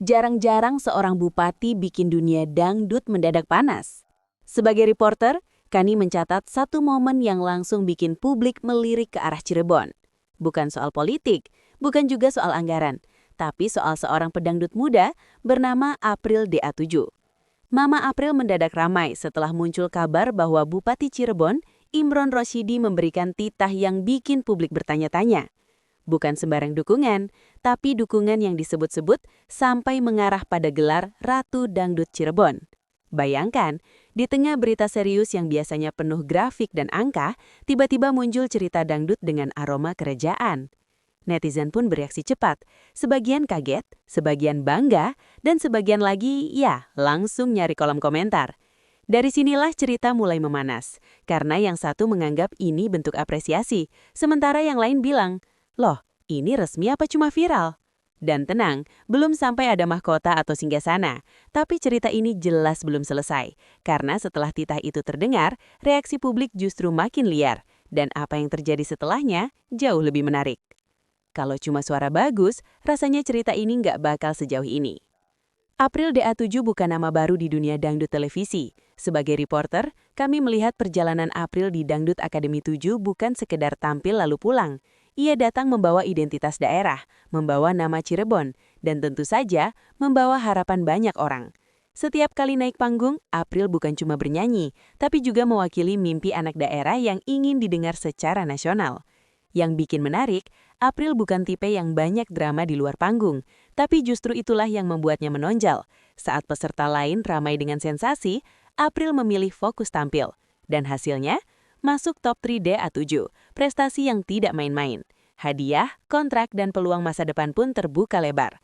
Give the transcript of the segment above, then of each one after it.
Jarang-jarang seorang bupati bikin dunia dangdut mendadak panas. Sebagai reporter, Kani mencatat satu momen yang langsung bikin publik melirik ke arah Cirebon. Bukan soal politik, bukan juga soal anggaran, tapi soal seorang pedangdut muda bernama April DA7. Mama April mendadak ramai setelah muncul kabar bahwa Bupati Cirebon, Imron Rosyidi memberikan titah yang bikin publik bertanya-tanya. Bukan sembarang dukungan, tapi dukungan yang disebut-sebut sampai mengarah pada gelar Ratu Dangdut Cirebon. Bayangkan, di tengah berita serius yang biasanya penuh grafik dan angka, tiba-tiba muncul cerita dangdut dengan aroma kerajaan. Netizen pun bereaksi cepat, sebagian kaget, sebagian bangga, dan sebagian lagi, ya, langsung nyari kolom komentar. Dari sinilah cerita mulai memanas, karena yang satu menganggap ini bentuk apresiasi, sementara yang lain bilang, "Loh, ini resmi apa cuma viral?" Dan tenang, belum sampai ada mahkota atau singgasana, tapi cerita ini jelas belum selesai, karena setelah titah itu terdengar, reaksi publik justru makin liar, dan apa yang terjadi setelahnya jauh lebih menarik. Kalau cuma suara bagus, rasanya cerita ini nggak bakal sejauh ini. April DA7 bukan nama baru di dunia dangdut televisi. Sebagai reporter, kami melihat perjalanan April di Dangdut Akademi 7 bukan sekedar tampil lalu pulang. Ia datang membawa identitas daerah, membawa nama Cirebon, dan tentu saja membawa harapan banyak orang. Setiap kali naik panggung, April bukan cuma bernyanyi, tapi juga mewakili mimpi anak daerah yang ingin didengar secara nasional. Yang bikin menarik, April bukan tipe yang banyak drama di luar panggung, tapi justru itulah yang membuatnya menonjol. Saat peserta lain ramai dengan sensasi, April memilih fokus tampil. Dan hasilnya, masuk top 3 DA7, prestasi yang tidak main-main. Hadiah, kontrak, dan peluang masa depan pun terbuka lebar.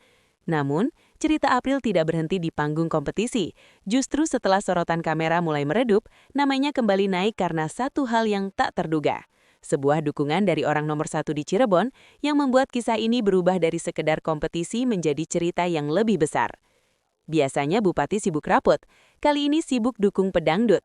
Namun, cerita April tidak berhenti di panggung kompetisi. Justru setelah sorotan kamera mulai meredup, namanya kembali naik karena satu hal yang tak terduga. Sebuah dukungan dari orang nomor 1 di Cirebon yang membuat kisah ini berubah dari sekedar kompetisi menjadi cerita yang lebih besar. Biasanya Bupati sibuk rapot, kali ini sibuk dukung pedangdut.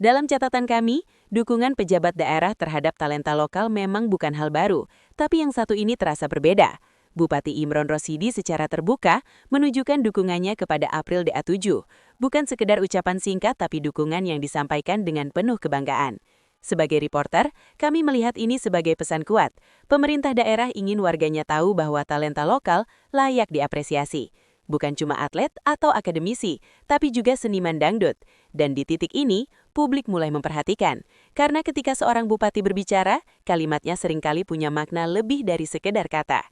Dalam catatan kami, dukungan pejabat daerah terhadap talenta lokal memang bukan hal baru, tapi yang satu ini terasa berbeda. Bupati Imron Rosyidi secara terbuka menunjukkan dukungannya kepada April DA7, bukan sekedar ucapan singkat tapi dukungan yang disampaikan dengan penuh kebanggaan. Sebagai reporter, kami melihat ini sebagai pesan kuat. Pemerintah daerah ingin warganya tahu bahwa talenta lokal layak diapresiasi. Bukan cuma atlet atau akademisi, tapi juga seniman dangdut. Dan di titik ini, publik mulai memperhatikan. Karena ketika seorang bupati berbicara, kalimatnya seringkali punya makna lebih dari sekedar kata.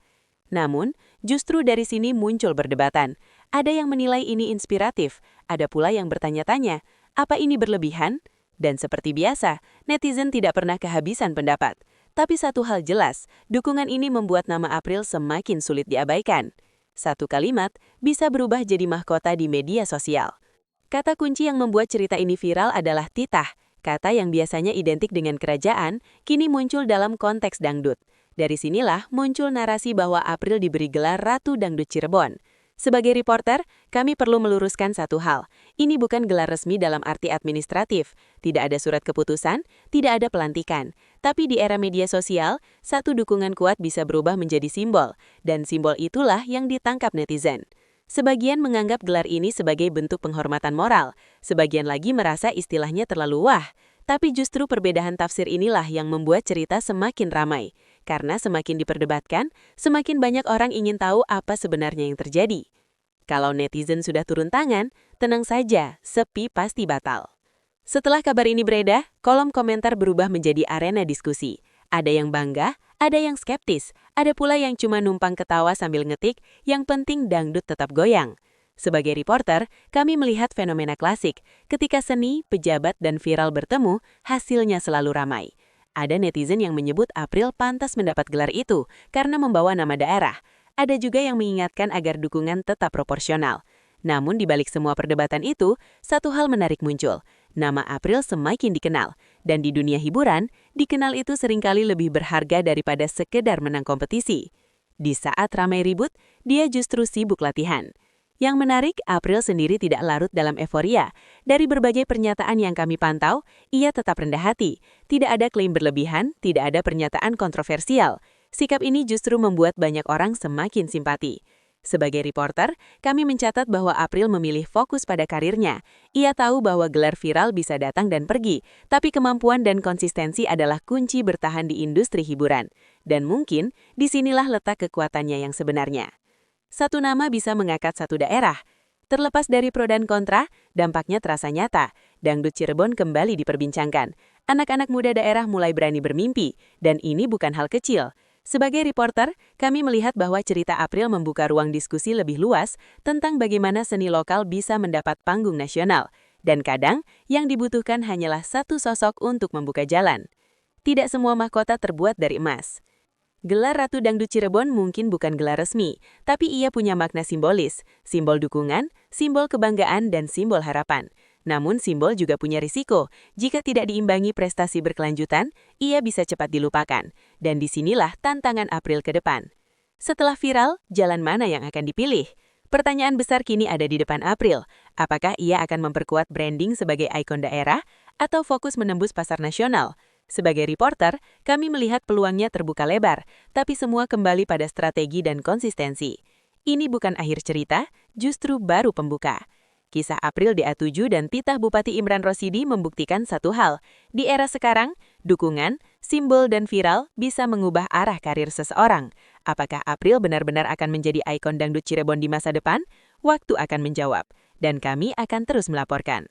Namun, justru dari sini muncul perdebatan. Ada yang menilai ini inspiratif, ada pula yang bertanya-tanya, apa ini berlebihan? Dan seperti biasa, netizen tidak pernah kehabisan pendapat. Tapi satu hal jelas, dukungan ini membuat nama April semakin sulit diabaikan. Satu kalimat bisa berubah jadi mahkota di media sosial. Kata kunci yang membuat cerita ini viral adalah titah. Kata yang biasanya identik dengan kerajaan, kini muncul dalam konteks dangdut. Dari sinilah muncul narasi bahwa April diberi gelar Ratu Dangdut Cirebon. Sebagai reporter, kami perlu meluruskan satu hal. Ini bukan gelar resmi dalam arti administratif. Tidak ada surat keputusan, tidak ada pelantikan. Tapi di era media sosial, satu dukungan kuat bisa berubah menjadi simbol. Dan simbol itulah yang ditangkap netizen. Sebagian menganggap gelar ini sebagai bentuk penghormatan moral. Sebagian lagi merasa istilahnya terlalu wah. Tapi justru perbedaan tafsir inilah yang membuat cerita semakin ramai. Karena semakin diperdebatkan, semakin banyak orang ingin tahu apa sebenarnya yang terjadi. Kalau netizen sudah turun tangan, tenang saja, sepi pasti batal. Setelah kabar ini beredar, kolom komentar berubah menjadi arena diskusi. Ada yang bangga, ada yang skeptis, ada pula yang cuma numpang ketawa sambil ngetik, yang penting dangdut tetap goyang. Sebagai reporter, kami melihat fenomena klasik. Ketika seni, pejabat, dan viral bertemu, hasilnya selalu ramai. Ada netizen yang menyebut April pantas mendapat gelar itu karena membawa nama daerah. Ada juga yang mengingatkan agar dukungan tetap proporsional. Namun di balik semua perdebatan itu, satu hal menarik muncul. Nama April semakin dikenal. Dan di dunia hiburan, dikenal itu seringkali lebih berharga daripada sekedar menang kompetisi. Di saat ramai ribut, dia justru sibuk latihan. Yang menarik, April sendiri tidak larut dalam euforia. Dari berbagai pernyataan yang kami pantau, ia tetap rendah hati. Tidak ada klaim berlebihan, tidak ada pernyataan kontroversial. Sikap ini justru membuat banyak orang semakin simpati. Sebagai reporter, kami mencatat bahwa April memilih fokus pada karirnya. Ia tahu bahwa gelar viral bisa datang dan pergi, tapi kemampuan dan konsistensi adalah kunci bertahan di industri hiburan. Dan mungkin, disinilah letak kekuatannya yang sebenarnya. Satu nama bisa mengangkat satu daerah. Terlepas dari pro dan kontra, dampaknya terasa nyata. Dangdut Cirebon kembali diperbincangkan. Anak-anak muda daerah mulai berani bermimpi, dan ini bukan hal kecil. Sebagai reporter, kami melihat bahwa cerita April membuka ruang diskusi lebih luas tentang bagaimana seni lokal bisa mendapat panggung nasional. Dan kadang, yang dibutuhkan hanyalah satu sosok untuk membuka jalan. Tidak semua mahkota terbuat dari emas. Gelar Ratu Dangdut Cirebon mungkin bukan gelar resmi, tapi ia punya makna simbolis, simbol dukungan, simbol kebanggaan, dan simbol harapan. Namun simbol juga punya risiko. Jika tidak diimbangi prestasi berkelanjutan, ia bisa cepat dilupakan. Dan disinilah tantangan April ke depan. Setelah viral, jalan mana yang akan dipilih? Pertanyaan besar kini ada di depan April. Apakah ia akan memperkuat branding sebagai ikon daerah atau fokus menembus pasar nasional? Sebagai reporter, kami melihat peluangnya terbuka lebar, tapi semua kembali pada strategi dan konsistensi. Ini bukan akhir cerita, justru baru pembuka. Kisah April di A7 dan titah Bupati Imran Rosidi membuktikan satu hal. Di era sekarang, dukungan, simbol, dan viral bisa mengubah arah karir seseorang. Apakah April benar-benar akan menjadi ikon dangdut Cirebon di masa depan? Waktu akan menjawab, dan kami akan terus melaporkan.